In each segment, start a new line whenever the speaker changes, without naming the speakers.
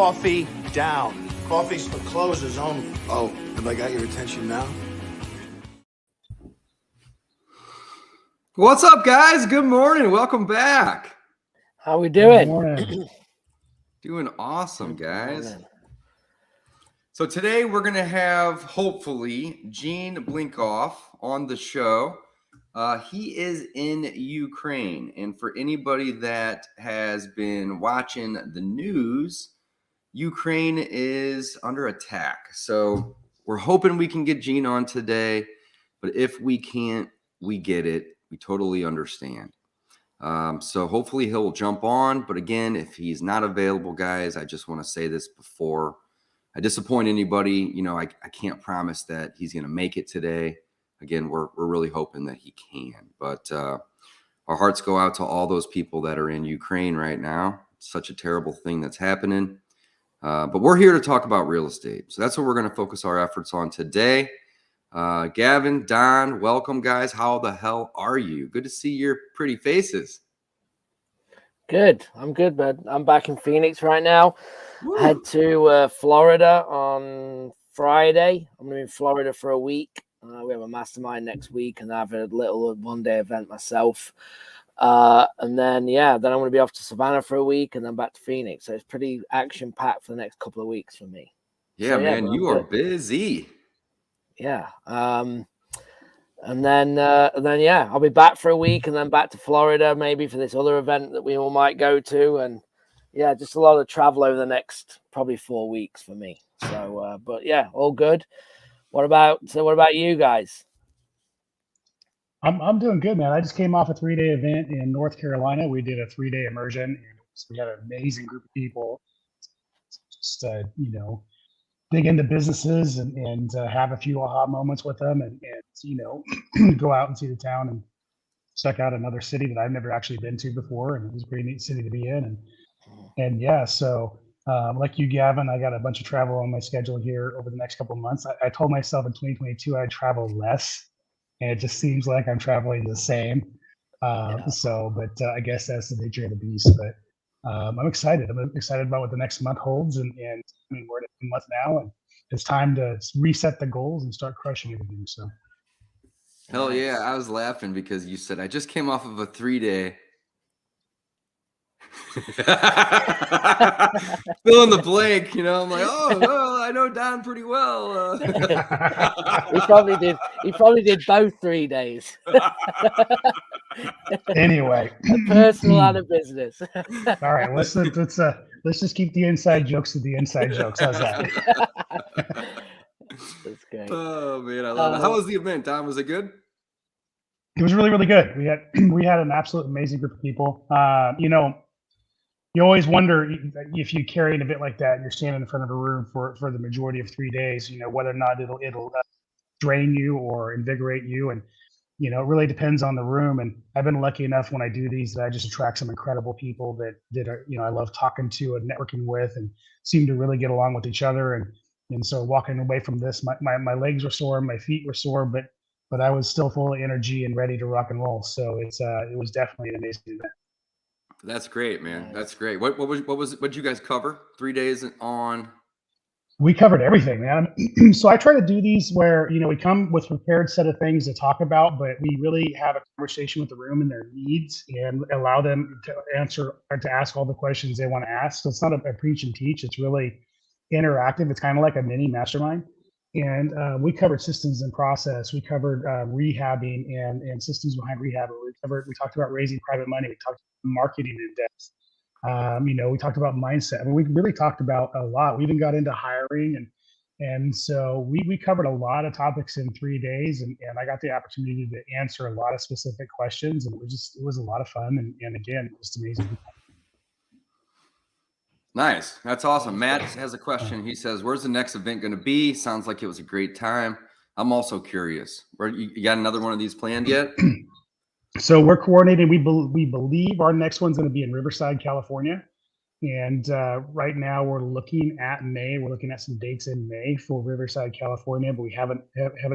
coffee down. Coffee's for closers only.
Oh, have I got your attention now?
What's up, guys? Good morning. Welcome back.
How we doing?
Good morning.
Doing awesome, guys. So today we're going to have, hopefully, Gene Blinkoff on the show. He is in Ukraine. And for anybody that has been watching the news, Ukraine is under attack. So we're hoping we can get Gene on today. But if we can't, we get it. We totally understand. So hopefully he'll jump on. But again, if he's not available, guys, I just want to say this before I disappoint anybody. You know, I can't promise that he's going to make it today. Again, we're really hoping that he can. But our hearts go out to all those people that are in Ukraine right now. It's such a terrible thing that's happening. But we're here to talk about real estate. So that's what we're going to focus our efforts on today. Gavin, Don, welcome, guys. How the hell are you? Good to see your pretty faces.
Good. I'm good, bud. I'm back in Phoenix right now.
Woo.
Head to Florida on Friday. I'm going to be in Florida for a week. We have a mastermind next week, and I have a little one-day event myself. And then I'm going to be off to Savannah for a week, and then back to Phoenix. So it's pretty action-packed for the next couple of weeks for me.
Yeah,
so,
man, you are
good.
busy.
Yeah. And then I'll be back for a week and then back to Florida, maybe for this other event that we all might go to. And yeah, just a lot of travel over the next probably 4 weeks for me. So, but yeah, all good. What about you guys?
I'm doing good, man. I just came off a 3-day event in North Carolina. We did a 3-day immersion, and we had an amazing group of people. Just dig into businesses and have a few aha moments with them, and go out and see the town and check out another city that I've never actually been to before, and it was a pretty neat city to be in. And yeah, so like you, Gavin, I got a bunch of travel on my schedule here over the next couple of months. I told myself in 2022 I'd travel less, and it just seems like I'm traveling the same. I guess that's the nature of the beast. But I'm excited. I'm excited about what the next month holds, and I mean, we're at a month now, and it's time to reset the goals and start crushing everything. So,
Hell yeah, I was laughing because you said I just came off of a 3-day. Fill in the blank, I'm like, oh, well, I know Don pretty well.
He probably did both 3 days.
anyway,
a personal and a business.
All right, let's just keep the inside jokes to the inside jokes. How's that?
That's great.
Oh man, I love it. How was the event, Don? Was it good?
It was really, really good. We had an absolute amazing group of people. You always wonder if you carry an event like that and you're standing in front of a room for the majority of 3 days, whether or not it'll drain you or invigorate you. And, it really depends on the room. And I've been lucky enough when I do these that I just attract some incredible people that are, I love talking to and networking with and seem to really get along with each other. And so walking away from this, my legs were sore, my feet were sore, but I was still full of energy and ready to rock and roll. So it was definitely an amazing event.
That's great, man. That's great. What'd you guys cover? 3 days on?
We covered everything, man. So I try to do these where, we come with a prepared set of things to talk about, but we really have a conversation with the room and their needs and allow them to answer or to ask all the questions they want to ask. So it's not a preach and teach. It's really interactive. It's kind of like a mini mastermind. And we covered systems and process. We covered rehabbing and systems behind rehab. We talked about raising private money. We talked about marketing in depth. We talked about mindset. I mean, we really talked about a lot. We even got into hiring, and so we covered a lot of topics in 3 days, and I got the opportunity to answer a lot of specific questions, and it was a lot of fun, and again, just amazing.
Nice. That's awesome. Matt has a question. He says, where's the next event going to be? Sounds like it was a great time. I'm also curious. You got another one of these planned yet?
So we're coordinating. We believe our next one's going to be in Riverside, California. And right now we're looking at May. We're looking at some dates in May for Riverside, California, but we haven't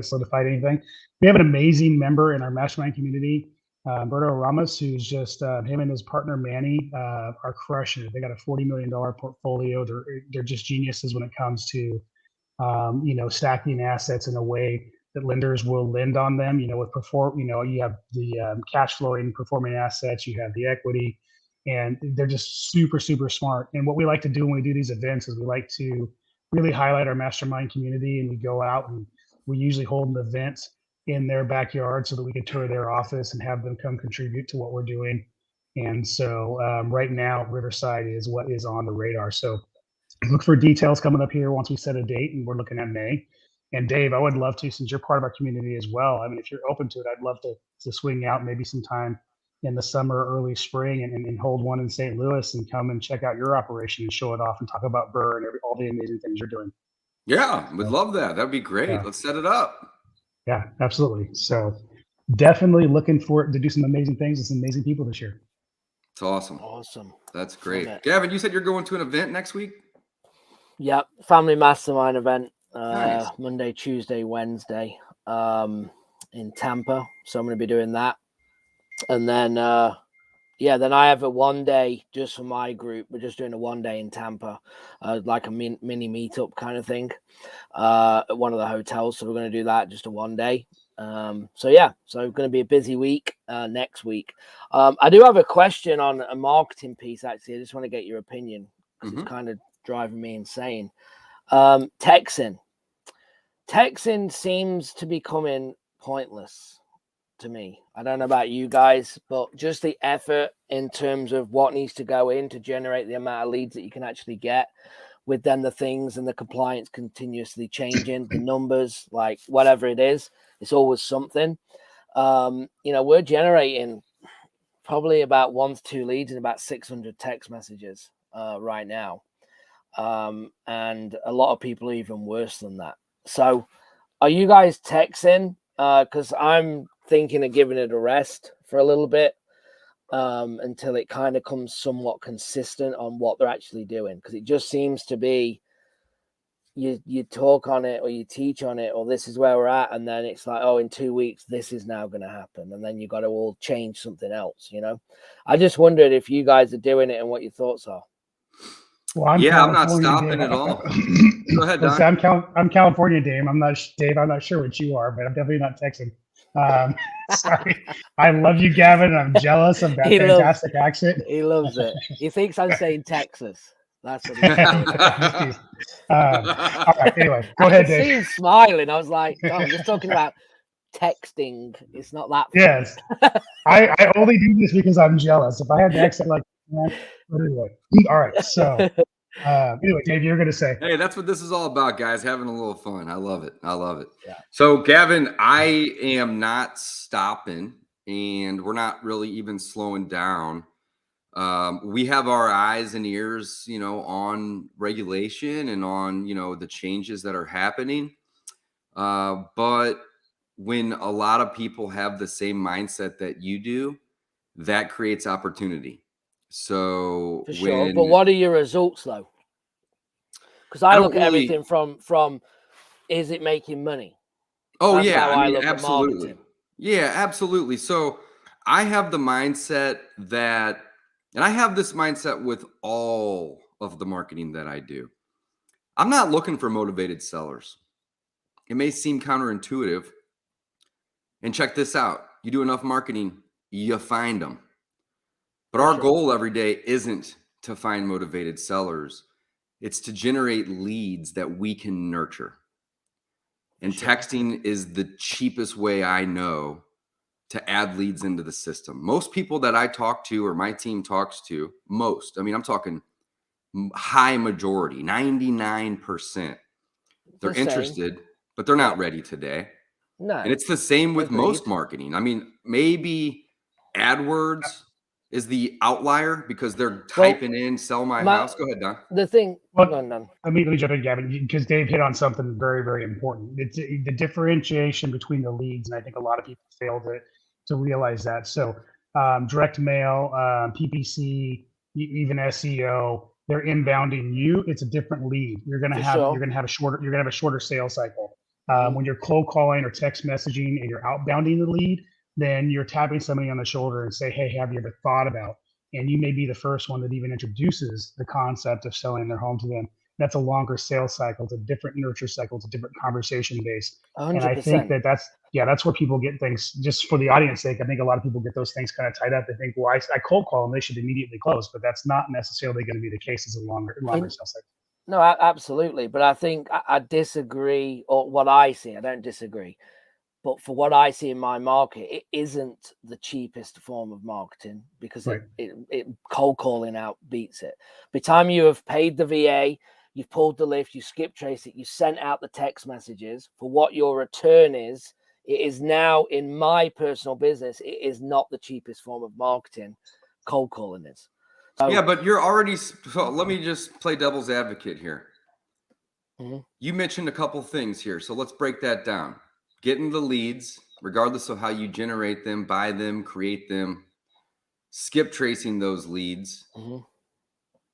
solidified anything. We have an amazing member in our mastermind community. Berto Ramos, who's just him and his partner Manny are crushing it. They got a $40 million portfolio. They're just geniuses when it comes to stacking assets in a way that lenders will lend on them. You have the cash flowing performing assets, you have the equity, and they're just super, super smart. And what we like to do when we do these events is we like to really highlight our mastermind community, and we go out and we usually hold an event in their backyard so that we can tour their office and have them come contribute to what we're doing. And so right now, Riverside is what is on the radar. So look for details coming up here once we set a date, and we're looking at May. And Dave, I would love to, since you're part of our community as well. I mean, if you're open to it, I'd love to swing out maybe sometime in the summer, early spring, and hold one in St. Louis and come and check out your operation and show it off and talk about Burr and all the amazing things you're doing.
Yeah, would love that. That'd be great.
Yeah.
Let's set it up.
Yeah, absolutely. So definitely looking for to do some amazing things with some amazing people this year.
It's awesome.
Awesome.
That's great. Gavin, you said you're going to an event next week?
Yep. Family mastermind event.
Nice.
Monday, Tuesday, Wednesday in Tampa. So I'm going to be doing that. And then, then I have a 1 day just for my group. We're just doing a 1 day in Tampa, like a mini meetup kind of thing at one of the hotels. So we're going to do that, just a 1 day. So going to be a busy week next week. I do have a question on a marketing piece, actually. I just want to get your opinion because it's kind of driving me insane. Texting seems to be becoming pointless to me. I don't know about you guys, but just the effort in terms of what needs to go in to generate the amount of leads that you can actually get, with then the things and the compliance continuously changing, the numbers, like whatever it is, it's always something. We're generating probably about 1 to 2 leads and about 600 text messages right now. And a lot of people are even worse than that. So are you guys texting? Because I'm thinking of giving it a rest for a little bit until it kind of comes somewhat consistent on what they're actually doing. Because it just seems to be you talk on it or you teach on it or this is where we're at. And then it's like, oh, in 2 weeks, this is now going to happen. And then you got to all change something else, I just wondered if you guys are doing it and what your thoughts are.
Well,
I'm not stopping at all. Go ahead, Don.
I'm California, Dave. I'm not sure what you are, but I'm definitely not texting. Sorry. I love you, Gavin. I'm jealous of that fantastic accent.
He loves it. He thinks I'm saying Texas. That's what he's saying.
All right. Anyway, go ahead, Dave.
I see him smiling. I was like, oh, I'm just talking about texting. It's not that funny.
Yes. I only do this because I'm jealous. If I had the accent like that, but anyway. All right. So anyway, Dave, you're going to say.
Hey, that's what this is all about, guys. Having a little fun. I love it.
Yeah.
So, Gavin, I am not stopping, and we're not really even slowing down. We have our eyes and ears, on regulation and on, the changes that are happening. But when a lot of people have the same mindset that you do, that creates opportunity. So
for sure. But what are your results though? Because I look at everything from is it making money?
Oh,
That's
yeah.
how I look
absolutely.
At marketing.
Yeah, absolutely. So I have the mindset that, and I have this mindset with all of the marketing that I do. I'm not looking for motivated sellers. It may seem counterintuitive. And check this out. You do enough marketing, you find them. But our goal every day isn't to find motivated sellers. It's to generate leads that we can nurture. And texting is the cheapest way I know to add leads into the system. Most people that I talk to or my team talks to, I'm talking high majority, 99%. They're interested, but they're not ready today.
No.
And it's the same with most marketing. Maybe AdWords is the outlier because they're typing in sell my house. Go ahead, Don.
The thing.
Let me jump in, Gavin, because Dave hit on something very, very important. It's the differentiation between the leads, and I think a lot of people fail to realize that. So direct mail, PPC, even SEO, they're inbounding you. It's a different lead. You're gonna have a shorter sales cycle. When you're cold calling or text messaging and you're outbounding the lead, then you're tapping somebody on the shoulder and say, hey, have you ever thought about? And you may be the first one that even introduces the concept of selling their home to them. That's a longer sales cycle. It's a different nurture cycle. It's a different conversation base. And I think
100%.
that's where people get things, just for the audience sake. I think a lot of people get those things kind of tied up. They think, well, I cold call them, they should immediately close, but that's not necessarily going to be the case. It's a longer sales cycle.
No, absolutely. But I think I disagree, or what I see, I don't disagree. But for what I see in my market, it isn't the cheapest form of marketing because
Right.
it cold calling out beats it. By the time you have paid the VA, you've pulled the lift, you skip trace it, you sent out the text messages for what your return is. It is now, in my personal business, it is not the cheapest form of marketing. Cold calling is. So,
Yeah, but you're already. So let me just play devil's advocate here.
Mhm.
You mentioned a couple things here, so let's break that down. Getting the leads, regardless of how you generate them, buy them, create them, skip tracing those leads.
Mhm.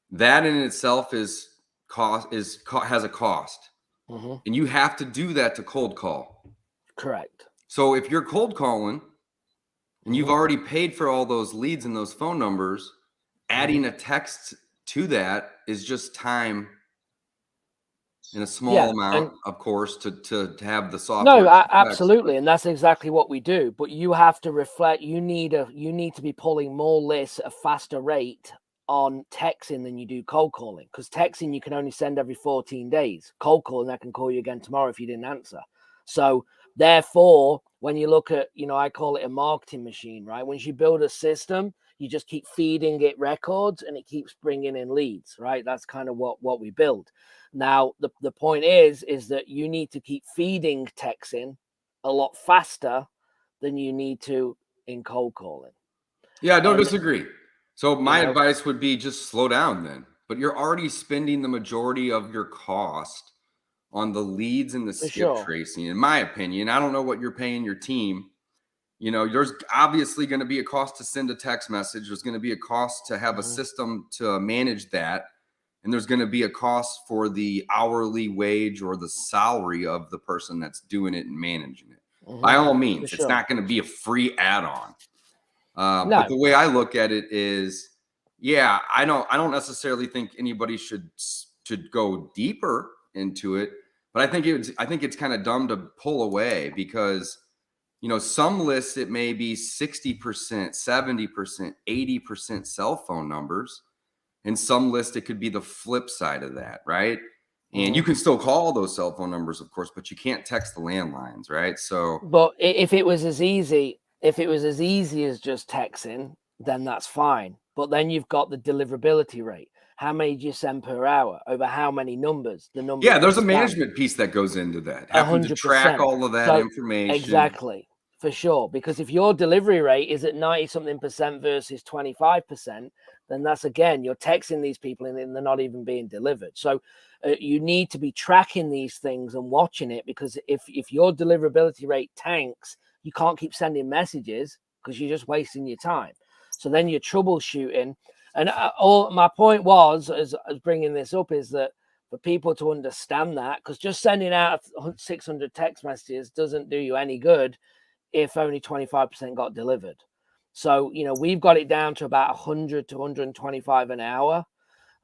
That in itself has a cost,
Mhm.
and you have to do that to cold call.
Correct.
So if you're cold calling and you've
Mhm.
already paid for all those leads and those phone numbers, adding a text to that is just time in a small amount, of course, to have the software.
No, absolutely, and that's exactly what we do. But you have to reflect. You need to be pulling more lists at a faster rate on texting than you do cold calling, because texting you can only send every 14 days. Cold calling, I can call you again tomorrow if you didn't answer. So therefore, when you look at, I call it a marketing machine, right? Once you build a system, you just keep feeding it records and it keeps bringing in leads, right? That's kind of what we build. Now, the point is that you need to keep feeding texting a lot faster than you need to in cold calling.
Yeah, I don't disagree. So my
know,
advice would be just slow down then. But you're already spending the majority of your cost on the leads and the
For
skip
sure.
tracing, in my opinion. I don't know what you're paying your team. There's obviously going to be a cost to send a text message. There's going to be a cost to have a system to manage that. And there's going to be a cost for the hourly wage or the salary of the person that's doing it and managing it. By all means, it's not going to be a free add-on. But the way I look at it is, yeah, I don't necessarily think anybody should go deeper into it, but I think it's kind of dumb to pull away because, some lists it may be 60%, 70%, 80% cell phone numbers, and some lists it could be the flip side of that, right? And you can still call those cell phone numbers, of course, but you can't text the landlines, right? So,
but if it was as easy as just texting, then that's fine. But then you've got the deliverability rate. How many do you send per hour? Over how many numbers? The number.
yeah, there's a management piece that goes into that. Having to track
100%.
all of that information.
Exactly, for sure. Because if your delivery rate is at 90-something% versus 25%, then that's, again, you're texting these people and they're not even being delivered. So you need to be tracking these things and watching it, because if your deliverability rate tanks, you can't keep sending messages because you're just wasting your time. So then you're troubleshooting. And all my point was, as bringing this up, is that for people to understand that, because just sending out 600 text messages doesn't do you any good if only 25% got delivered. So, we've got it down to about 100 to 125 an hour.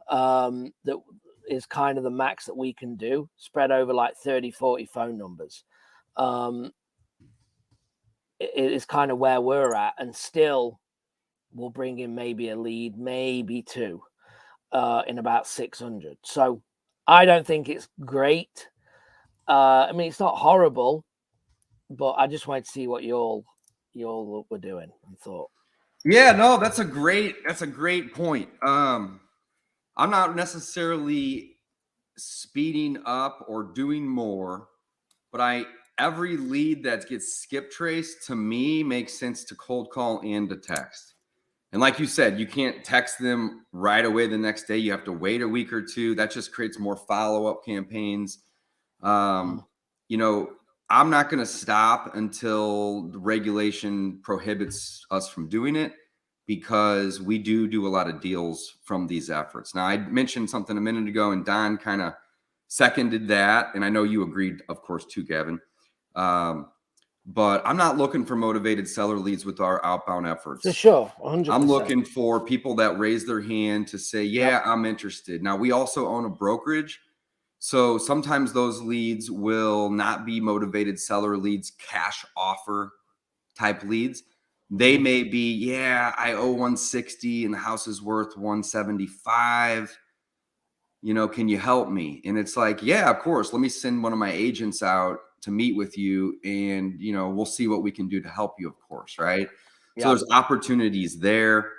That is kind of the max that we can do, spread over like 30, 40 phone numbers. It is kind of where we're at, and still we'll bring in maybe a lead, maybe two, in about 600. So I don't think it's great. I mean, it's not horrible, but I just wanted to see what you all were doing and thought.
Yeah, no, that's a great point. I'm not necessarily speeding up or doing more, but every lead that gets skip traced to me makes sense to cold call and to text. And like you said, you can't text them right away the next day. You have to wait a week or two. That just creates more follow-up campaigns. I'm not going to stop until the regulation prohibits us from doing it, because we do a lot of deals from these efforts. Now, I mentioned something a minute ago, and Don kind of seconded that. And I know you agreed, of course, too, Gavin. but I'm not looking for motivated seller leads with our outbound efforts.
For sure, 100%.
I'm looking for people that raise their hand to say, yeah, I'm interested. Now, we also own a brokerage. So sometimes those leads will not be motivated seller leads, cash offer type leads. They may be, yeah, I owe 160 and the house is worth 175. You know, can you help me? And it's like, yeah, of course. Let me send one of my agents out to meet with you, and, you know, we'll see what we can do to help you, of course, right? So there's opportunities there.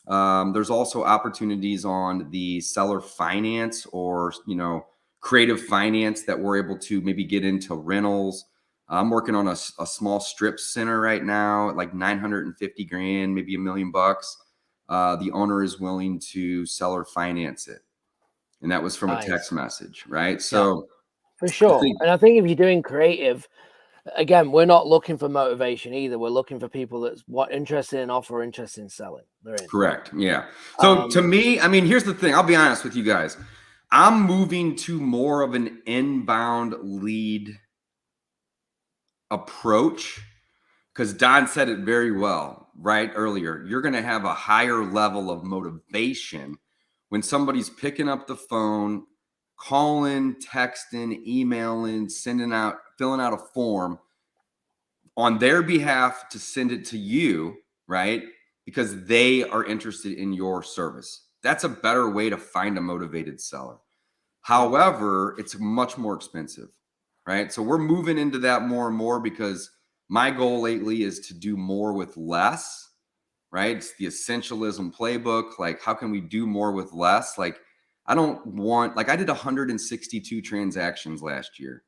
There's also opportunities on the seller finance or, you know, creative finance that we're able to maybe get into rentals. I'm working on a small strip center right now, like 950 grand, maybe $1 million. The owner is willing to seller finance it. And that was from a text message, right? So
for sure. I think if you're doing creative, again, we're not looking for motivation either. We're looking for people that's interested in offer, interested in selling. They're in.
Correct. Yeah. So to me, I mean, here's the thing. I'll be honest with you guys. I'm moving to more of an inbound lead approach because Don said it very well, right? Earlier, you're going to have a higher level of motivation when somebody's picking up the phone, calling, texting, emailing, filling out a form on their behalf to send it to you, right? Because they are interested in your service. That's a better way to find a motivated seller. However, it's much more expensive, right? So we're moving into that more and more because my goal lately is to do more with less, right? It's the essentialism playbook. Like, how can we do more with less? Like, I did 162 transactions last year.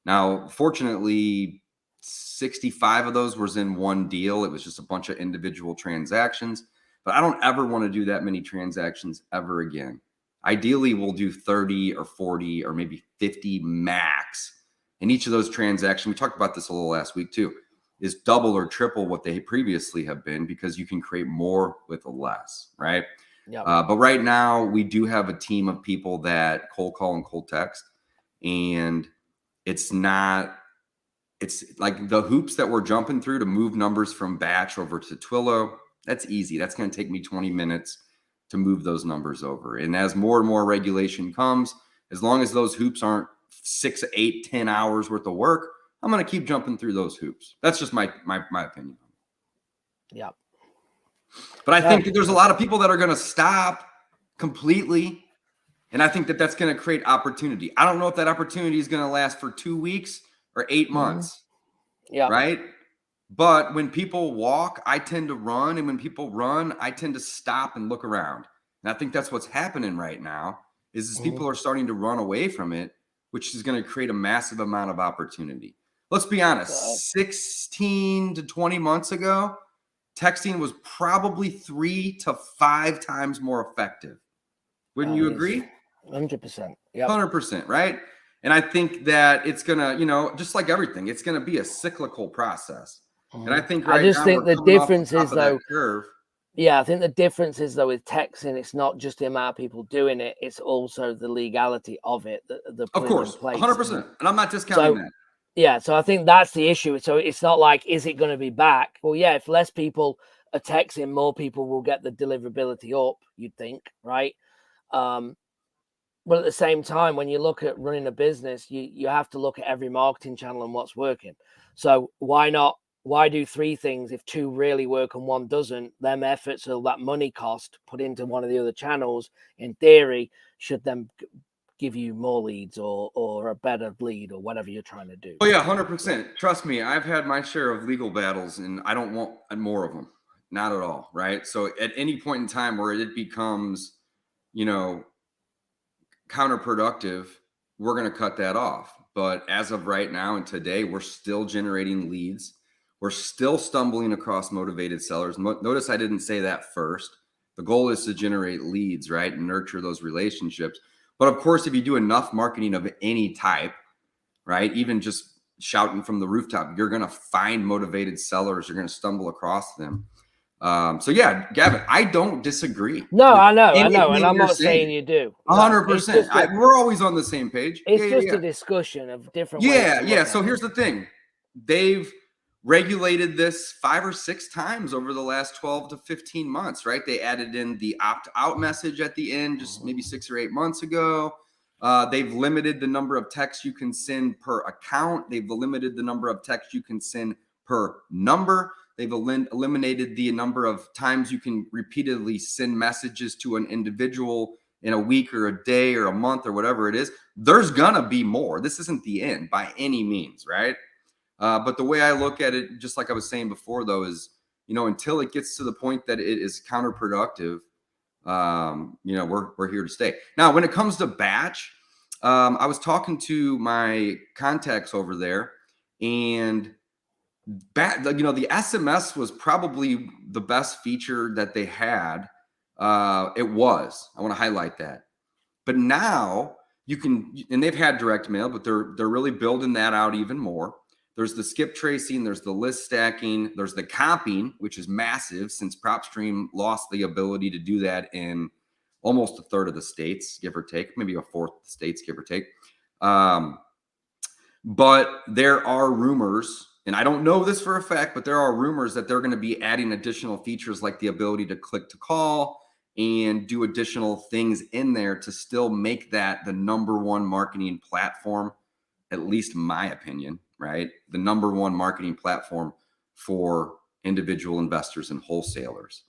Now, fortunately, 65 of those was in one deal. It was just a bunch of individual transactions, but I don't ever want to do that many transactions ever again. Ideally, we'll do 30 or 40 or maybe 50 max. And each of those transactions, we talked about this a little last week too, is double or triple what they previously have been because you can create more with less, right?
Yep.
But right now, we do have a team of people that cold call and cold text, and it's like the hoops that we're jumping through to move numbers from batch over to Twillo. That's easy. That's going to take me 20 minutes to move those numbers over. And as more and more regulation comes, as long as those hoops aren't 6, 8, 10 hours worth of work, I'm going to keep jumping through those hoops. That's just my opinion.
Yeah.
But I think that there's a lot of people that are going to stop completely. And I think that that's going to create opportunity. I don't know if that opportunity is going to last for 2 weeks or 8 months.
Yeah.
Right. But when people walk, I tend to run. And when people run, I tend to stop and look around. And I think that's what's happening right now is people are starting to run away from it, which is going to create a massive amount of opportunity. Let's be honest, 16 to 20 months ago, texting was probably 3 to 5 times more effective. Wouldn't you agree?
100%. Yeah.
100%, right? And I think that it's going to, just like everything, it's going to be a cyclical process. And I think
I just think the difference is though,
curve.
Yeah, I think the difference is though with texting, it's not just the amount of people doing it; it's also the legality of it.
Of course, 100%, and I'm not discounting that.
Yeah, so I think that's the issue. So it's not like, is it going to be back? Well, yeah, if less people are texting, more people will get the deliverability up. You'd think, right? But at the same time, when you look at running a business, you have to look at every marketing channel and what's working. So why not? Why do 3 things if 2 really work and 1 doesn't? Them efforts or that money cost put into one of the other channels, in theory, should then give you more leads or a better lead or whatever you're trying to do.
Oh yeah, 100%. Trust me, I've had my share of legal battles, and I don't want more of them. Not at all, right? So at any point in time where it becomes, counterproductive, we're going to cut that off. But as of right now and today, we're still generating leads. We're still stumbling across motivated sellers. Notice I didn't say that first. The goal is to generate leads, right? And nurture those relationships. But of course, if you do enough marketing of any type, right? Even just shouting from the rooftop, you're going to find motivated sellers. You're going to stumble across them. So yeah, Gavin, I don't disagree.
No, I know. And I'm not saying you do.
100%. We're always on the same page.
It's just a discussion of different ways.
Yeah. So here's the thing. regulated this 5 or 6 times over the last 12 to 15 months, right? They added in the opt-out message at the end just maybe 6 or 8 months ago. They've limited the number of texts you can send per account. They've limited the number of texts you can send per number. They've eliminated the number of times you can repeatedly send messages to an individual in a week or a day or a month or whatever it is. There's gonna be more. This isn't the end by any means, right? But the way I look at it, just like I was saying before, though, is, until it gets to the point that it is counterproductive, we're here to stay. Now, when it comes to batch, I was talking to my contacts over there, and the SMS was probably the best feature that they had. It was. I want to highlight that. But now you can, and they've had direct mail, but they're really building that out even more. There's the skip tracing, there's the list stacking, there's the comping, which is massive since PropStream lost the ability to do that in almost a third of the states, give or take, maybe a fourth of the states, give or take. But there are rumors, and I don't know this for a fact, but there are rumors that they're going to be adding additional features like the ability to click to call and do additional things in there to still make that the #1 marketing platform, at least in my opinion, right? The #1 marketing platform for individual investors and wholesalers.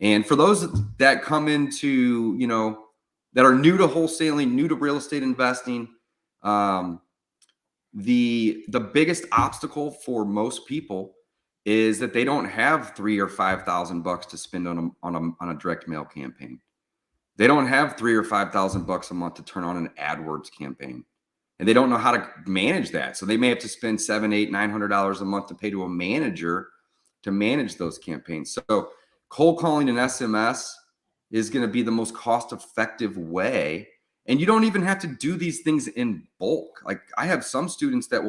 And for those that come into, that are new to wholesaling, new to real estate investing, the biggest obstacle for most people is that they don't have $3,000 or $5,000 to spend on a direct mail campaign. They don't have $3,000 or $5,000 a month to turn on an AdWords campaign, and they don't know how to manage that. So they may have to spend $700, $800, $900 a month to pay to a manager to manage those campaigns. So cold calling and SMS is going to be the most cost-effective way. And you don't even have to do these things in bulk. Like I have some students that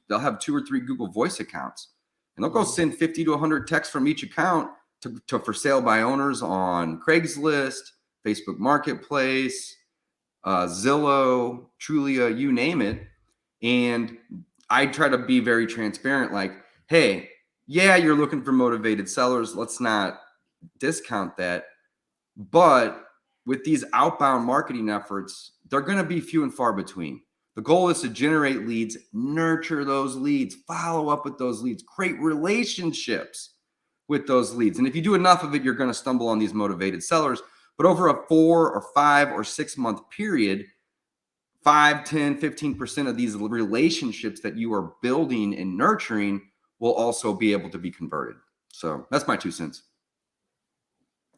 they'll have 2 or 3 Google Voice accounts, and they'll go send 50 to 100 texts from each account to for sale by owners on Craigslist, Facebook Marketplace, Zillow, Trulia, you name it. And I try to be very transparent, like, hey, yeah, you're looking for motivated sellers. Let's not discount that. But with these outbound marketing efforts, they're going to be few and far between. The goal is to generate leads, nurture those leads, follow up with those leads, create relationships with those leads. And if you do enough of it, you're going to stumble on these motivated sellers. But over a 4 or 5 or 6 month period, 5, 10, 15% of these relationships that you are building and nurturing will also be able to be converted. So that's my 2 cents.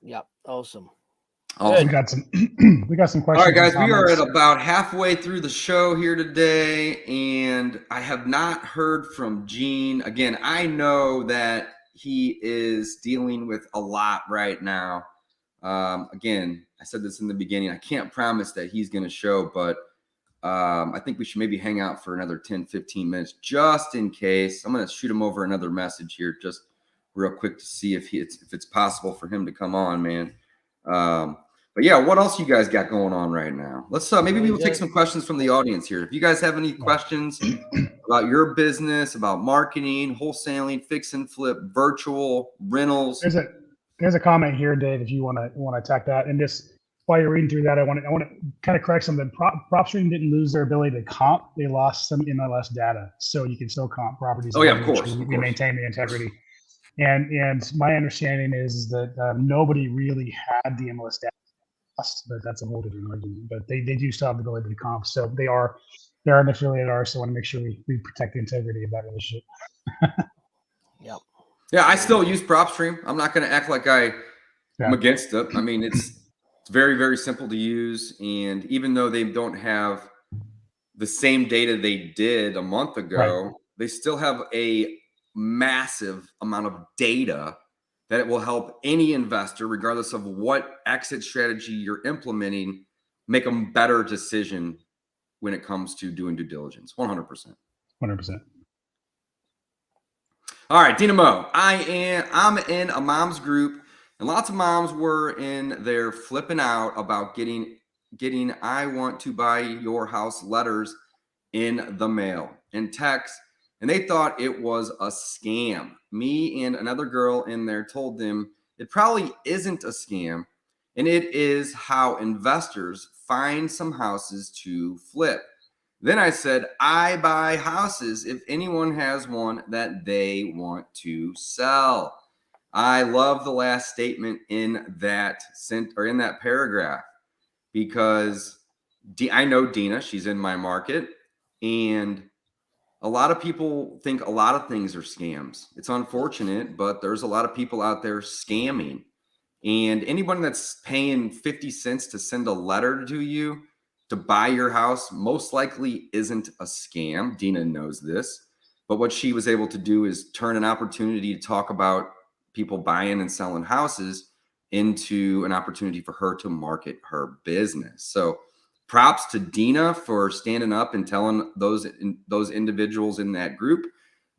Yep. Awesome.
We got some questions.
All right, guys, we are at about halfway through the show here today, and I have not heard from Gene. Again, I know that he is dealing with a lot right now. Again, I said this in the beginning. I can't promise that he's going to show, but I think we should maybe hang out for another 10, 15 minutes just in case. I'm going to shoot him over another message here just real quick to see if it's possible for him to come on, man. But yeah, what else you guys got going on right now? Let's maybe we'll take some questions from the audience here. If you guys have any questions about your business, about marketing, wholesaling, fix and flip, virtual rentals.
There's a comment here, Dave, if you want to attack that. And just while you're reading through that, I want to kind of correct something. PropStream didn't lose their ability to comp. They lost some MLS data, so you can still comp properties.
Oh yeah, of course.
We maintain the integrity. And my understanding is that nobody really had the MLS data. But that's a whole different argument. But they do still have the ability to comp. So they're an affiliate of ours. So I want to make sure we protect the integrity of that relationship.
Yep.
Yeah, I still use PropStream. I'm not going to act like I'm against it. I mean, it's very, very simple to use. And even though they don't have the same data they did a month ago, they still have a massive amount of data that it will help any investor, regardless of what exit strategy you're implementing, make a better decision when it comes to doing due diligence. 100%.
100%.
All right, Dynamo. I'm in a mom's group, and lots of moms were in there flipping out about getting I want to buy your house letters in the mail and text. and they thought it was a scam. Me and another girl in there told them it probably isn't a scam, and it is how investors find some houses to flip. Then I said, I buy houses if anyone has one that they want to sell. I love the last statement in that in that paragraph, because I know Dina, she's in my market, and a lot of people think a lot of things are scams. It's unfortunate, but there's a lot of people out there scamming. And anyone that's paying 50 cents to send a letter to you to buy your house most likely isn't a scam. Dina knows this. But what she was able to do is turn an opportunity to talk about people buying and selling houses into an opportunity for her to market her business. So props to Dina for standing up and telling those individuals in that group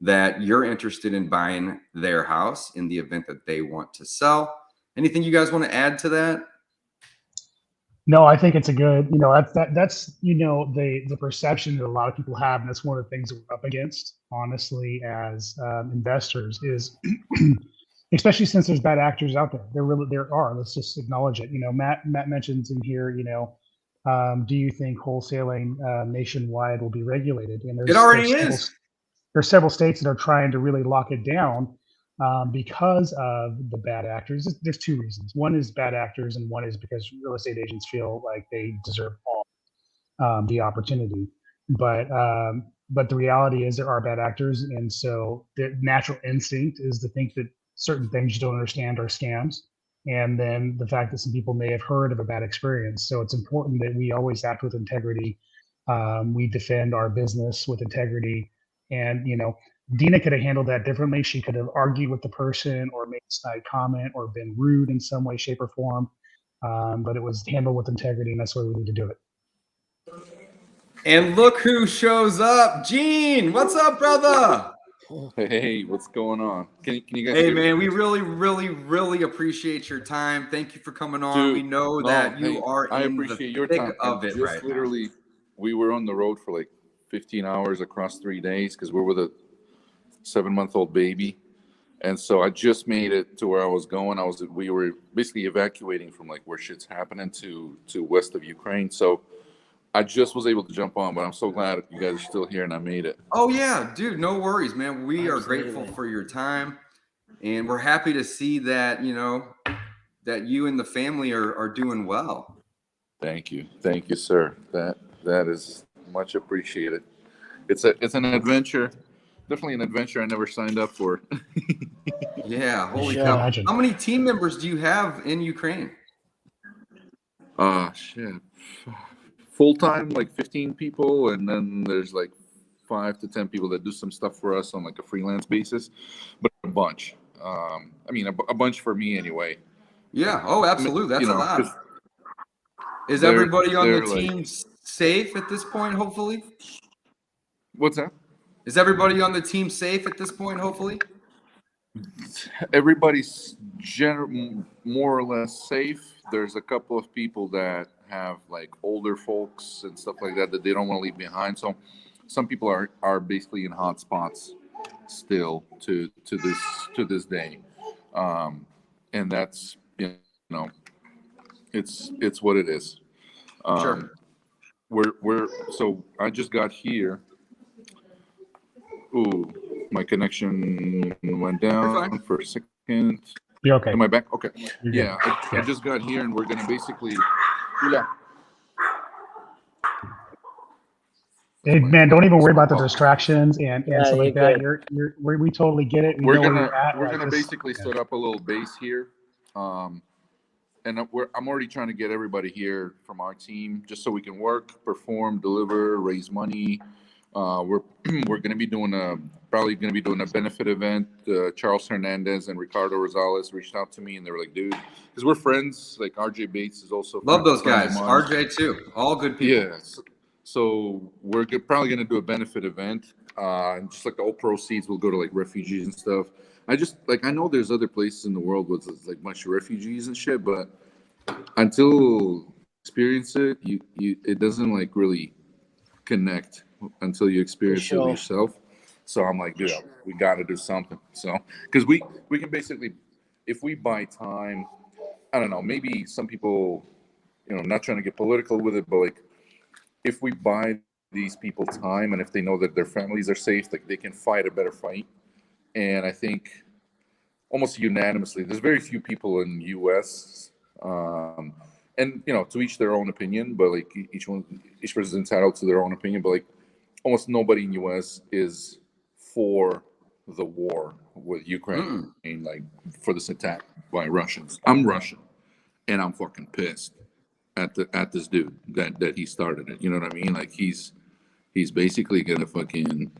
that you're interested in buying their house in the event that they want to sell. Anything you guys want to add to that?
No, I think it's a good, that's the perception that a lot of people have, and that's one of the things that we're up against, honestly, as investors is, especially since there's bad actors out there. There are. Let's just acknowledge it. Matt mentions in here, do you think wholesaling nationwide will be regulated? And
It already is.
There's several states that are trying to really lock it down. Because of the bad actors. There's two reasons. One is bad actors, and one is because real estate agents feel like they deserve all the opportunity. But the reality is there are bad actors, and so the natural instinct is to think that certain things you don't understand are scams. And then the fact that some people may have heard of a bad experience. So it's important that we always act with integrity. We defend our business with integrity, and Dina could have handled that differently. She could have argued with the person or made a snide comment or been rude in some way, shape, or form. But it was handled with integrity, and that's why we need to do it.
And look who shows up. Gene, what's up, brother?
Hey, what's going on? Can you guys
Hey,
hear me?
man, we really, really, really appreciate your time. Thank you for coming on.
Dude,
we know that you are
I
in
appreciate
the
your
thick
time.
of it
Just
right
literally,
now.
we were on the road for like 15 hours across 3 days because we're with a 7-month-old baby. And so I just made it to where I was going. We were basically evacuating from like where shit's happening to west of Ukraine. So I just was able to jump on, but I'm so glad you guys are still here and I made it.
Oh, yeah, dude, no worries, man. We are
Absolutely.
grateful for your time, and we're happy to see that, that you and the family are doing well.
Thank you, sir. That is much appreciated. It's an adventure, definitely an adventure I never signed up for.
Yeah, holy
Sure.
cow.
Imagine.
How many team members do you have in Ukraine?
Shit. Full time, like 15 people, and then there's like 5 to 10 people that do some stuff for us on like a freelance basis, but a bunch. A bunch for me anyway.
Yeah. Oh, absolutely. That's a lot. Is
they're-
everybody on the
they're like-
team safe at this point, hopefully?
What's that?
Is everybody on the team safe at this point, hopefully?
Everybody's more or less safe. There's a couple of people that have like older folks and stuff like that they don't want to leave behind. So some people are basically in hot spots still to this day, and that's it's what it is.
Sure.
So I just got here. Ooh, my connection went down for a second.
You're okay.
Am I back? Okay.
You're
Yeah,
good.
I just got here and we're gonna basically. Yeah.
Hey, man, don't even worry about the distractions and
Yeah,
stuff like
you're
that. We totally get it. We
We're
know where
gonna
you're at. Like, this-
basically set up a little base here, and I'm already trying to get everybody here from our team just so we can work, perform, deliver, raise money. We're gonna be probably gonna be doing a benefit event. Charles Hernandez and Ricardo Rosales reached out to me and they were like, dude, because we're friends. Like RJ Bates is also
Love those
friends
guys.
of mine.
RJ too. All good people.
Yeah. So we're probably going to do a benefit event. And just like all proceeds will go to like refugees and stuff. I know there's other places in the world with like a bunch of refugees and shit, but until you experience it, it doesn't like really connect until you experience it yourself. So I'm like, dude, we got to do something. So because we can basically, if we buy time, I don't know, maybe some people, you know, not trying to get political with it, but like if we buy these people time and if they know that their families are safe, like they can fight a better fight. And I think almost unanimously, there's very few people in U.S. And you know, to each their own opinion, but like each person is entitled to their own opinion. But like almost nobody in U.S. is for the war with Ukraine, like for this attack by Russians. I'm Russian, and I'm fucking pissed at this dude that he started it. You know what I mean? Like he's basically gonna fucking,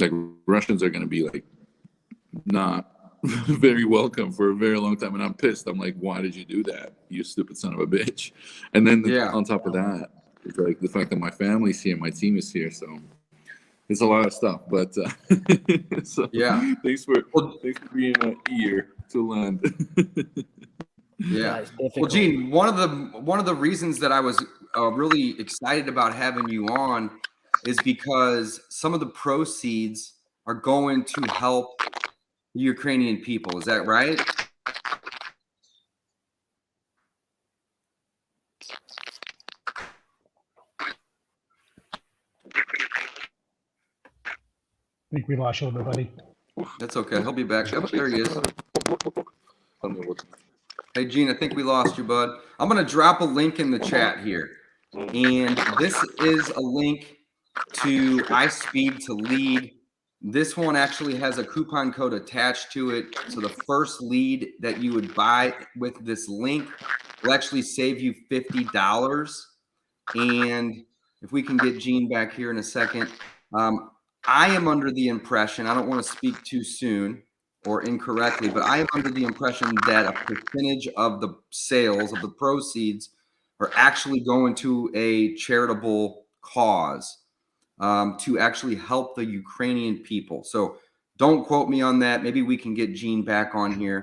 like, Russians are gonna be like not very welcome for a very long time, and I'm pissed. I'm like, why did you do that, you stupid son of a bitch? And then on top of that, it's like the fact that my family's here, my team is here, so it's a lot of stuff. But so
Yeah.
thanks for being an ear to lend.
Yeah. Well, Gene, one of the reasons that I was really excited about having you on is because some of the proceeds are going to help the Ukrainian people. Is that right?
I think we lost you a little bit, buddy.
That's okay. He'll be back. Oh, there he is. Hey, Gene, I think we lost you, bud. I'm going to drop a link in the chat here. And this is a link to iSpeed to Lead. This one actually has a coupon code attached to it. So the first lead that you would buy with this link will actually save you $50. And if we can get Gene back here in a second, I am under the impression, I don't want to speak too soon or incorrectly, but I am under the impression that a percentage of the sales, of the proceeds, are actually going to a charitable cause to actually help the Ukrainian people. So don't quote me on that. Maybe we can get Gene back on here.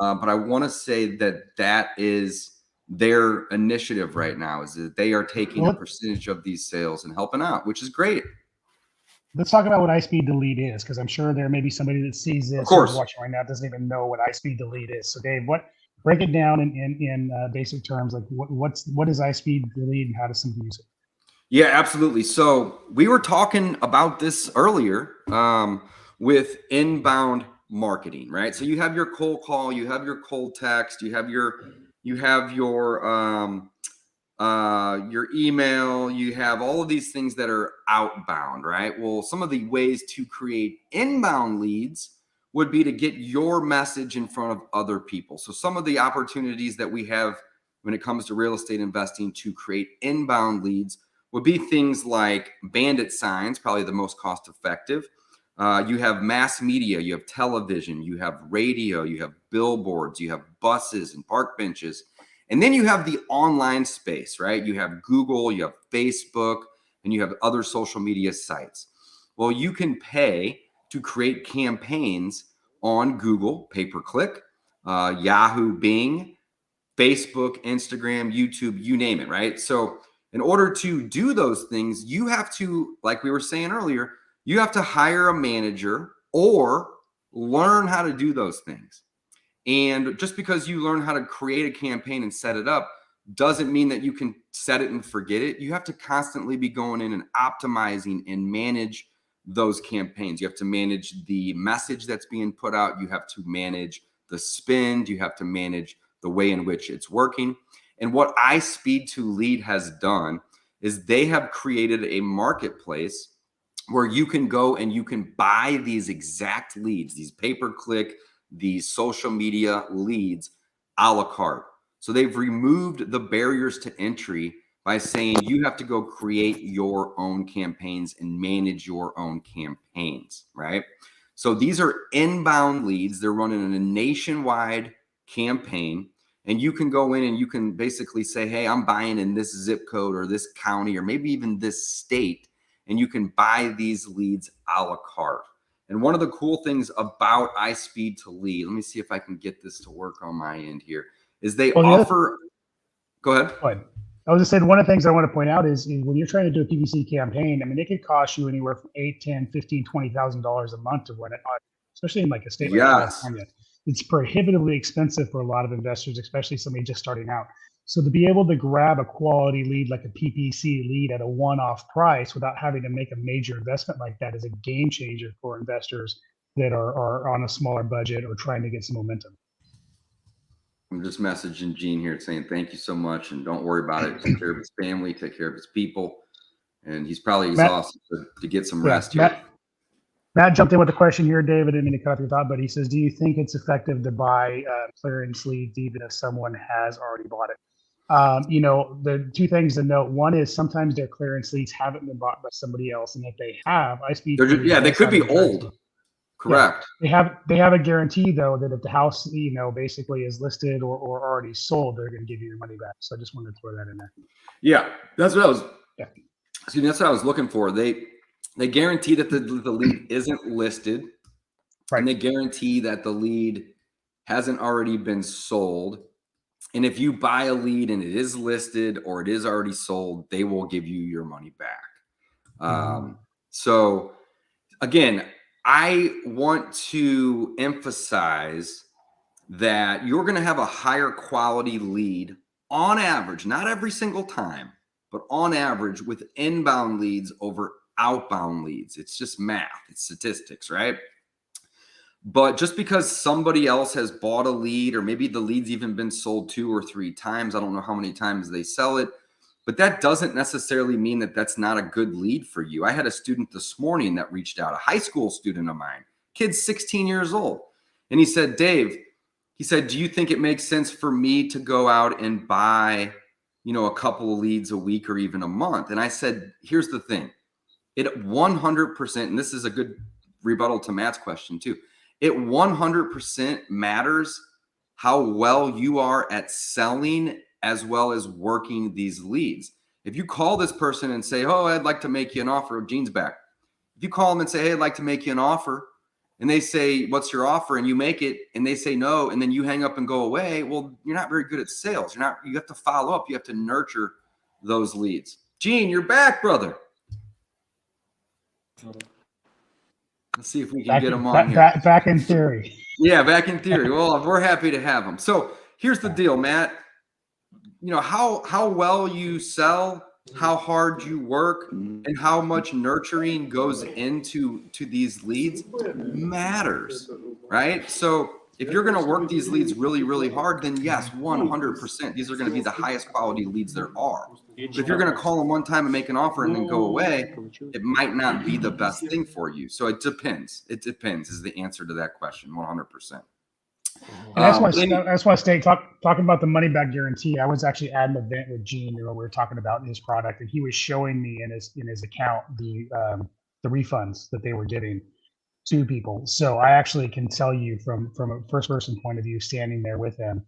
But I want to say that that is their initiative right now, is that they are taking a percentage of these sales and helping out, which is great.
Let's talk about what iSpeed Delete is, because I'm sure there may be somebody that sees this or watching right now doesn't even know what iSpeed Delete is. So Dave, break it down in basic terms, like what is iSpeed Delete and how does somebody use it?
Yeah, absolutely. So we were talking about this earlier with inbound marketing, right? So you have your cold call, you have your cold text, you have your email, you have all of these things that are outbound, right? Well, some of the ways to create inbound leads would be to get your message in front of other people. So some of the opportunities that we have when it comes to real estate investing to create inbound leads would be things like bandit signs, probably the most cost effective. You have mass media, you have television, you have radio, you have billboards, you have buses and park benches. And then you have the online space, right? You have Google, you have Facebook, and you have other social media sites. Well, you can pay to create campaigns on Google, pay-per-click, Yahoo, Bing, Facebook, Instagram, YouTube, you name it, right? So in order to do those things, you have to, like we were saying earlier, you have to hire a manager or learn how to do those things. And just because you learn how to create a campaign and set it up doesn't mean that you can set it and forget it. You have to constantly be going in and optimizing and manage those campaigns. You have to manage the message that's being put out. You have to manage the spend. You have to manage the way in which it's working. And what iSpeed to Lead has done is they have created a marketplace where you can go and you can buy these exact leads, these pay-per-click, these social media leads a la carte. So they've removed the barriers to entry by saying you have to go create your own campaigns and manage your own campaigns, right? So these are inbound leads. They're running a nationwide campaign, and you can go in and you can basically say, hey, I'm buying in this zip code or this county or maybe even this state, and you can buy these leads a la carte. And one of the cool things about iSpeed to Lead, let me see if I can get this to work on my end here, is they offer. Go ahead.
Go ahead. I was just saying, one of the things I want to point out is when you're trying to do a PPC campaign, I mean, it could cost you anywhere from $8, $10, $15, $20,000 a month to run it, especially in like a state like
Yes.
California. It's prohibitively expensive for a lot of investors, especially somebody just starting out. So to be able to grab a quality lead like a PPC lead at a one-off price without having to make a major investment like that is a game changer for investors that are on a smaller budget or trying to get some momentum.
I'm just messaging Gene here saying thank you so much, and don't worry about it. Take care of his family, take care of his people, and he's probably exhausted to get some rest here.
Matt jumped in with a question here, David. I didn't mean to cut off your thought, but he says, do you think it's effective to buy clearance leads even if someone has already bought it? The two things to note. One is sometimes their clearance leads haven't been bought by somebody else, and if they have,
they could be old. Correct.
Yeah, they have a guarantee though that if the house basically is listed or already sold, they're going to give you your money back. So I just wanted to throw that in there.
Yeah, that's what I was. Yeah. Excuse me, that's what I was looking for. They guarantee that the lead isn't listed, right, and they guarantee that the lead hasn't already been sold. And if you buy a lead and it is listed or it is already sold, they will give you your money back. So again, I want to emphasize that you're going to have a higher quality lead on average, not every single time, but on average with inbound leads over outbound leads. It's just math. It's statistics, right? But just because somebody else has bought a lead, or maybe the lead's even been sold 2 or 3 times, I don't know how many times they sell it, but that doesn't necessarily mean that that's not a good lead for you. I had a student this morning that reached out, a high school student of mine, kid's 16 years old. And he said, Dave, he said, do you think it makes sense for me to go out and buy, a couple of leads a week or even a month? And I said, here's the thing. It 100%, and this is a good rebuttal to Matt's question too. It 100% matters how well you are at selling as well as working these leads. If you call this person and say, oh, I'd like to make you an offer, Gene's back. If you call them and say, hey, I'd like to make you an offer, and they say, what's your offer? And you make it, and they say no, and then you hang up and go away, well, you're not very good at sales. You have to follow up. You have to nurture those leads. Gene, you're back, brother. Let's see if we can get him on here.
Back in theory.
Yeah, back in theory. Well, we're happy to have him. So here's the deal, Matt. How well you sell, how hard you work, and how much nurturing goes into these leads matters, right? So if you're going to work these leads really, really hard, then yes, 100%, these are going to be the highest quality leads there are. But if you're going to call them one time and make an offer and then go away, it might not be the best thing for you. So it depends. It depends is the answer to that question, 100%.
And I just want to stay talking about the money back guarantee. I was actually at an event with Gene where we were talking about his product, and he was showing me in his account the refunds that they were giving to people. So I actually can tell you from a first person point of view, standing there with him,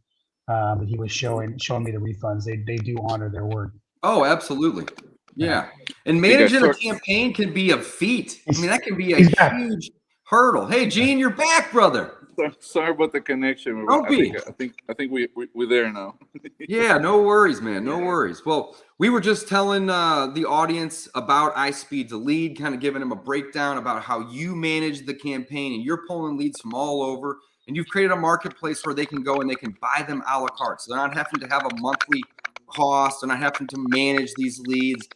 that he was showing me the refunds. They do honor their word.
Oh, absolutely. Yeah. And managing a campaign can be a feat. I mean, that can be a huge hurdle. Hey, Gene, you're back, brother.
Sorry about the connection.
Don't be.
I think we're there now.
Yeah, no worries, man. No worries. Well, we were just telling the audience about iSpeed to Lead, kind of giving them a breakdown about how you manage the campaign, and you're pulling leads from all over, and you've created a marketplace where they can go and they can buy them a la carte. So they're not having to have a monthly cost. They're not having to manage these leads.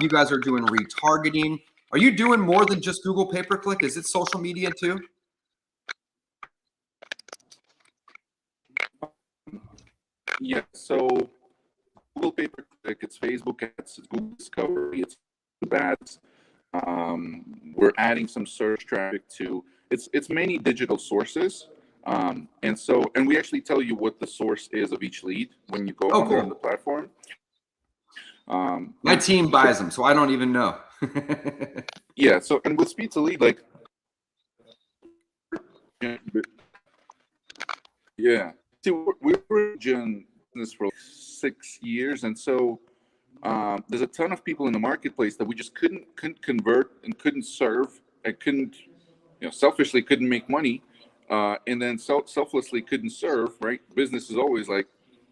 You guys are doing retargeting. Are you doing more than just Google pay-per-click? Is it social media too?
Yeah, so Google pay-per-click, it's Facebook ads, it's Google Discovery, it's ads. We're adding some search traffic to it's many digital sources. And we actually tell you what the source is of each lead when you go on the platform.
My team buys them, so I don't even know.
Yeah, so and with Speed to Lead, like yeah. See, we were in business for 6 years, and so there's a ton of people in the marketplace that we just couldn't convert and couldn't serve and couldn't, selfishly couldn't make money, and then selflessly couldn't serve. Right? Business is always like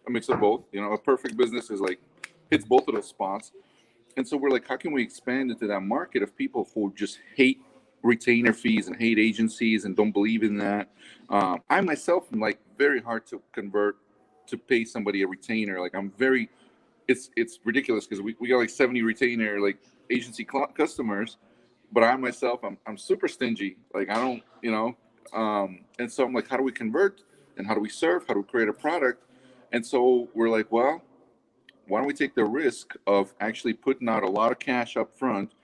a mix of both. A perfect business is like hits both of those spots. And so we're like, how can we expand into that market of people who just hate retainer fees and hate agencies and don't believe in that? I myself am like very hard to convert to pay somebody a retainer. Like I'm very, it's ridiculous because we got like 70 retainer like agency customers, but I myself I'm super stingy. Like I don't, and so I'm like, how do we convert and how do we serve? How do we create a product? And so we're like, well, why don't we take the risk of actually putting out a lot of cash up front,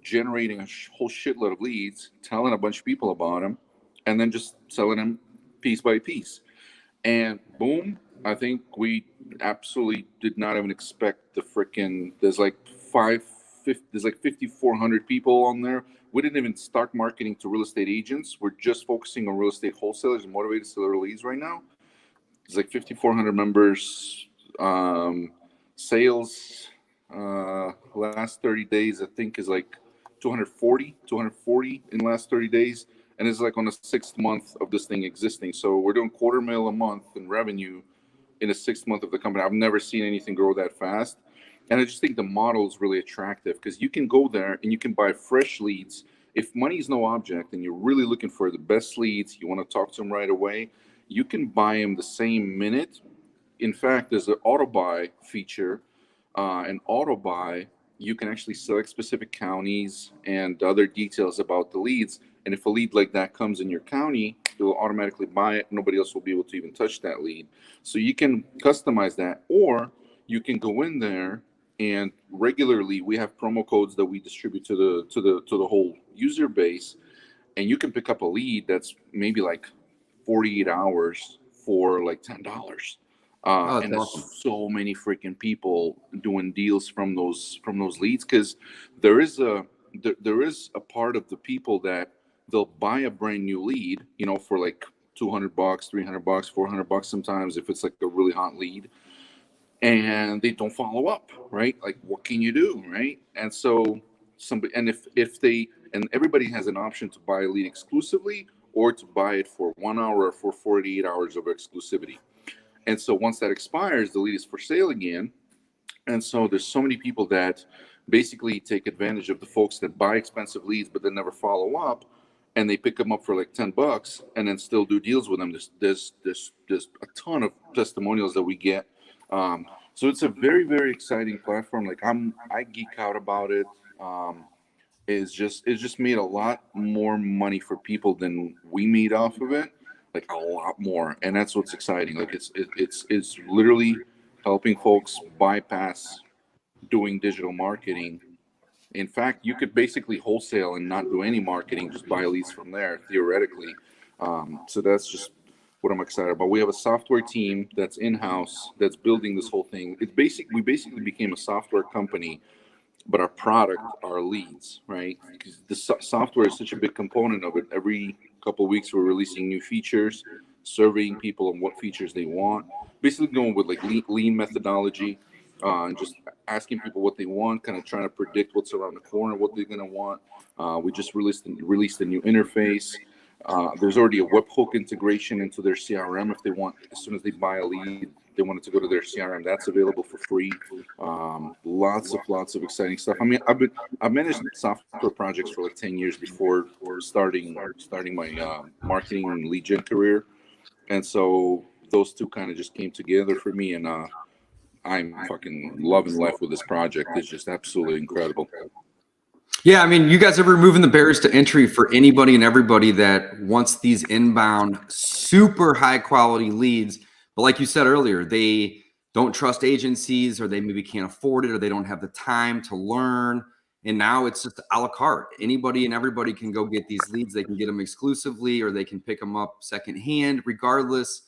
generating a whole shitload of leads, telling a bunch of people about them, and then just selling them piece by piece. And boom, I think we absolutely did not even expect the freaking, there's like 5,400 people on there. We didn't even start marketing to real estate agents. We're just focusing on real estate wholesalers and motivated seller leads right now. There's like 5,400 members. Sales last 30 days I think is like 240 in the last 30 days, and it's like on the 6th month of this thing existing. So we're doing $250,000 a month in revenue in the 6th month of the company. I've never seen anything grow that fast, and I just think the model is really attractive because you can go there and you can buy fresh leads. If money is no object and you're really looking for the best leads, you want to talk to them right away, you can buy them the same minute. In fact, there's an auto buy feature. And auto buy, you can actually select specific counties and other details about the leads. And if a lead like that comes in your county, it will automatically buy it. Nobody else will be able to even touch that lead. So you can customize that, or you can go in there and regularly we have promo codes that we distribute to the whole user base, and you can pick up a lead that's maybe like 48 hours for like $10. And there's
Awesome.
so many freaking people doing deals from those leads, because there is a part of the people that they'll buy a brand new lead, for like $200, $300, $400 sometimes if it's like a really hot lead, and they don't follow up, right? Like, what can you do, right? And so somebody, and if they, and everybody has an option to buy a lead exclusively or to buy it for 1 hour or for 48 hours of exclusivity. And so once that expires, the lead is for sale again. And so there's so many people that basically take advantage of the folks that buy expensive leads but then never follow up, and they pick them up for like $10 and then still do deals with them. There's a ton of testimonials that we get. So it's a very, very exciting platform. Like I geek out about it. It's just made a lot more money for people than we made off of it. Like a lot more, and that's what's exciting. Like it's literally helping folks bypass doing digital marketing. In fact, you could basically wholesale and not do any marketing, just buy leads from there theoretically. So that's just what I'm excited about. We have a software team that's in-house that's building this whole thing. We basically became a software company, but our product are leads, right? Because the software is such a big component of it. Every couple of weeks, we're releasing new features, surveying people on what features they want, basically going with like lean methodology, and just asking people what they want, kind of trying to predict what's around the corner, what they're going to want. We just released a new interface. There's already a webhook integration into their CRM. If they want, as soon as they buy a lead, they want it to go to their CRM, that's available for free. Lots of exciting stuff. I mean, I've managed software projects for like 10 years before starting my marketing and lead gen career, and so those two kind of just came together for me, and I'm fucking loving life with this project. It's just absolutely incredible.
Yeah, I mean, you guys are removing the barriers to entry for anybody and everybody that wants these inbound, super high quality leads. But like you said earlier, they don't trust agencies, or they maybe can't afford it, or they don't have the time to learn. And now it's just a la carte. Anybody and everybody can go get these leads. They can get them exclusively, or they can pick them up secondhand. Regardless,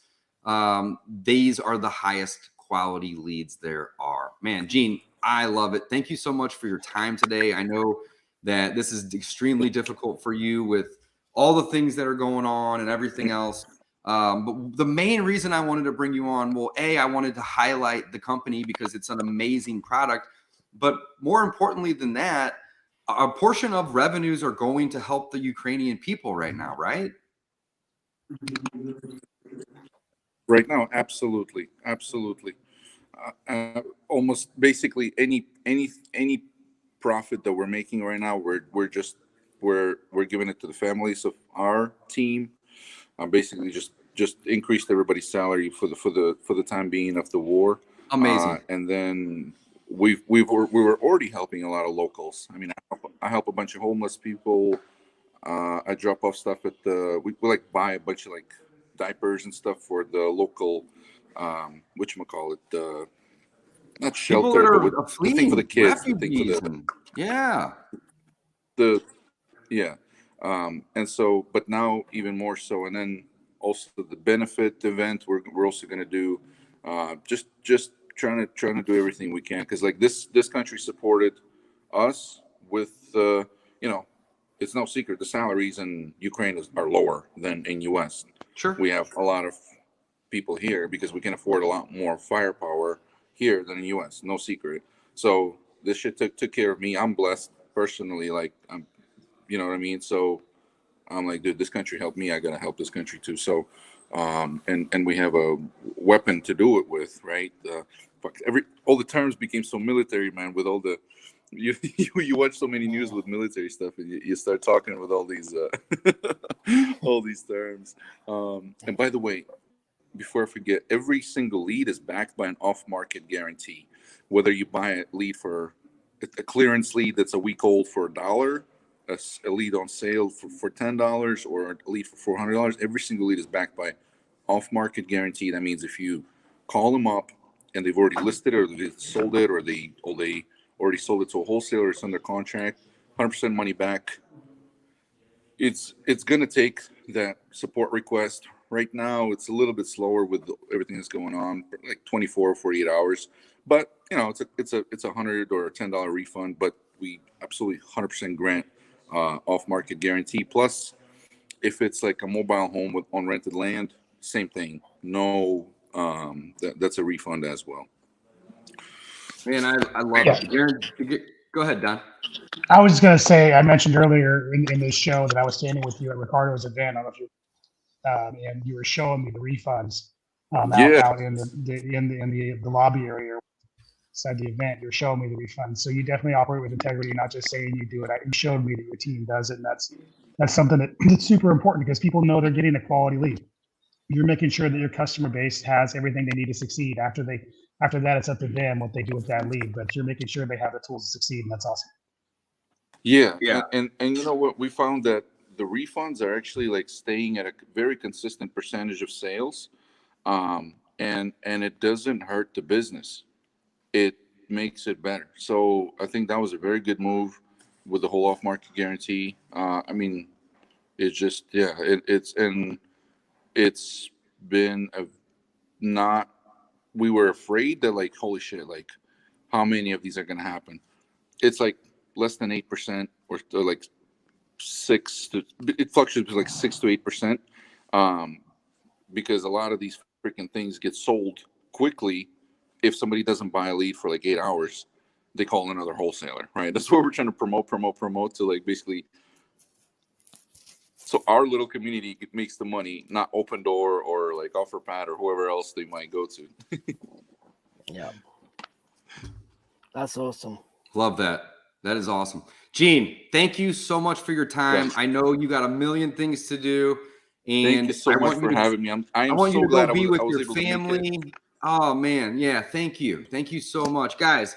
these are the highest quality leads there are. Man, Gene, I love it. Thank you so much for your time today. I know that this is extremely difficult for you with all the things that are going on and everything else. But the main reason I wanted to bring you on, well, I wanted to highlight the company because it's an amazing product. But more importantly than that, a portion of revenues are going to help the Ukrainian people right now, right?
Right now, absolutely. almost basically any profit that we're making right now, we're giving it to the families of our team. Basically just increased everybody's salary for the time being of the war.
Amazing.
And then we were already helping a lot of locals. I mean, I help a bunch of homeless people. I drop off stuff at we like buy a bunch of like diapers and stuff for the local whatchamacallit, not
People that
shelter, but with
are
the thing for the
fleeing,
kids, the thing for
refugees, and yeah.
the yeah. And so, but now even more so, and then also the benefit event we're also going to do, just trying to do everything we can, because like this country supported us with you know, it's no secret the salaries in Ukraine are lower than in U.S.
Sure.
We have a lot of people here because we can afford a lot more firepower here than in U.S. No secret. So this shit took care of me. I'm blessed personally. Like you know what I mean? So I'm like, dude, this country helped me. I gotta help this country too. So, and we have a weapon to do it with, right? All the terms became so military, man. With all the you watch so many news with military stuff, and you start talking with all these all these terms. And by the way, before I forget, every single lead is backed by an off-market guarantee. Whether you buy a lead for a clearance lead that's a week old for $1, a lead on sale for $10, or a lead for $400, every single lead is backed by off-market guarantee. That means if you call them up and they've already listed it, or they sold it, or they already sold it to a wholesaler, it's under contract, 100% money back. It's gonna take that support request. Right now, it's a little bit slower with everything that's going on, like 24 or 48 hours. But you know, it's a $100 or $10 refund. But we absolutely 100% grant off market guarantee. Plus, if it's like a mobile home with on rented land, same thing. No, that's a refund as well.
Man, I love
Yeah.
it. Go ahead, Don.
I was just going to say, I mentioned earlier in this show that I was standing with you at Ricardo's event. I don't know if you, and you were showing me the refunds
Yeah,
out in the lobby area inside the event. You're showing me the refunds, so you definitely operate with integrity, not just saying you do it. You showed me that your team does it, and that's something that's super important because people know they're getting a quality lead. You're making sure that your customer base has everything they need to succeed. After that, it's up to them what they do with that lead, but you're making sure they have the tools to succeed, and that's awesome.
yeah,
Yeah.
and you know what? We found that the refunds are actually like staying at a very consistent percentage of sales, and it doesn't hurt the business. It makes it better. So I think that was a very good move with the whole off-market guarantee. I mean, it's just it's been a not. We were afraid that like holy shit, like how many of these are gonna happen? It's like less than 8%, or like it fluctuates like 6 to 8%, because a lot of these freaking things get sold quickly. If somebody doesn't buy a lead for like 8 hours, they call another wholesaler, right? That's what we're trying to promote to like basically, so our little community makes the money, not Open Door or like OfferPad or whoever else they might go to.
Yeah, that's awesome.
Love that. That is awesome. Gene, thank you so much for your time.
Yes.
I know you got a million things to do,
Thank
and
you so much for having me. I
I
am
want you
so
to go
glad
be
I
with
was
your
able to make it.
family. Oh man, yeah. Thank you so much, guys.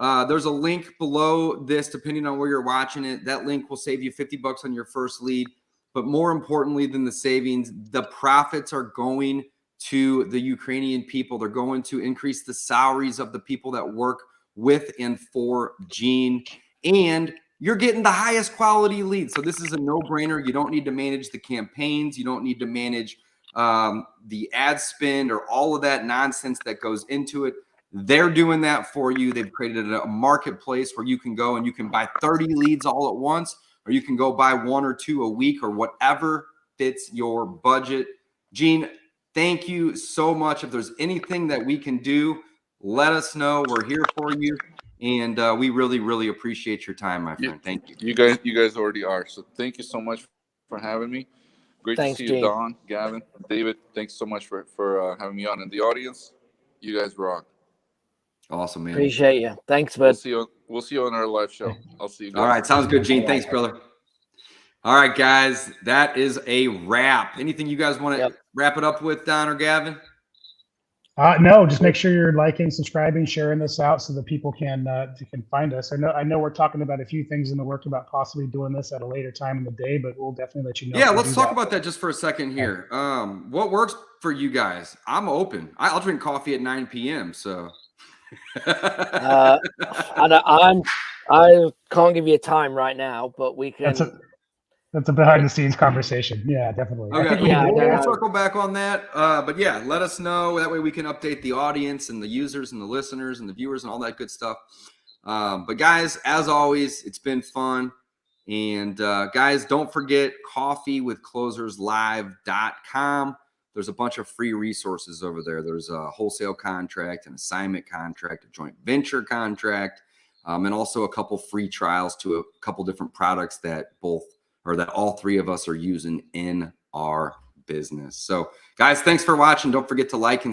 There's a link below this, depending on where you're watching it. That link will save you $50 on your first lead. But more importantly than the savings, the profits are going to the Ukrainian people. They're going to increase the salaries of the people that work with and for Gene. And you're getting the highest quality lead. So this is a no-brainer. You don't need to manage the campaigns. You don't need to manage the ad spend or all of that nonsense that goes into it. They're doing that for you. They've created a marketplace where you can go and you can buy 30 leads all at once, or you can go buy 1 or 2 a week, or whatever fits your budget. Gene, thank you so much. If there's anything that we can do, let us know. We're here for you. And we really, really appreciate your time, my friend. Thank you.
You guys already are. So thank you so much for having me. Great
Thanks,
to see you,
Gene.
Don, Gavin, David. Thanks so much for having me on. In the audience, you guys rock.
Awesome, man.
Appreciate you. Thanks,
We'll
bud.
see you. We'll see you on our live show. I'll see you guys.
All right. Sounds good, Gene. Thanks, brother. All right, guys. That is a wrap. Anything you guys want to wrap it up with, Don or Gavin?
No, just make sure you're liking, subscribing, sharing this out so that people can find us. I know we're talking about a few things in the work about possibly doing this at a later time in the day, but we'll definitely let you know.
Yeah, let's talk about that just for a second here. What works for you guys? I'm open. I'll drink coffee at 9 p.m. So
I can't give you a time right now, but we can.
That's a behind the scenes conversation. Yeah, definitely.
Okay,
Yeah,
we'll circle back on that. But yeah, let us know. That way we can update the audience and the users and the listeners and the viewers and all that good stuff. But guys, as always, it's been fun. And guys, don't forget coffeewithcloserslive.com. There's a bunch of free resources over there. There's a wholesale contract, an assignment contract, a joint venture contract, and also a couple free trials to a couple different products that all three of us are using in our business. So guys, thanks for watching. Don't forget to like and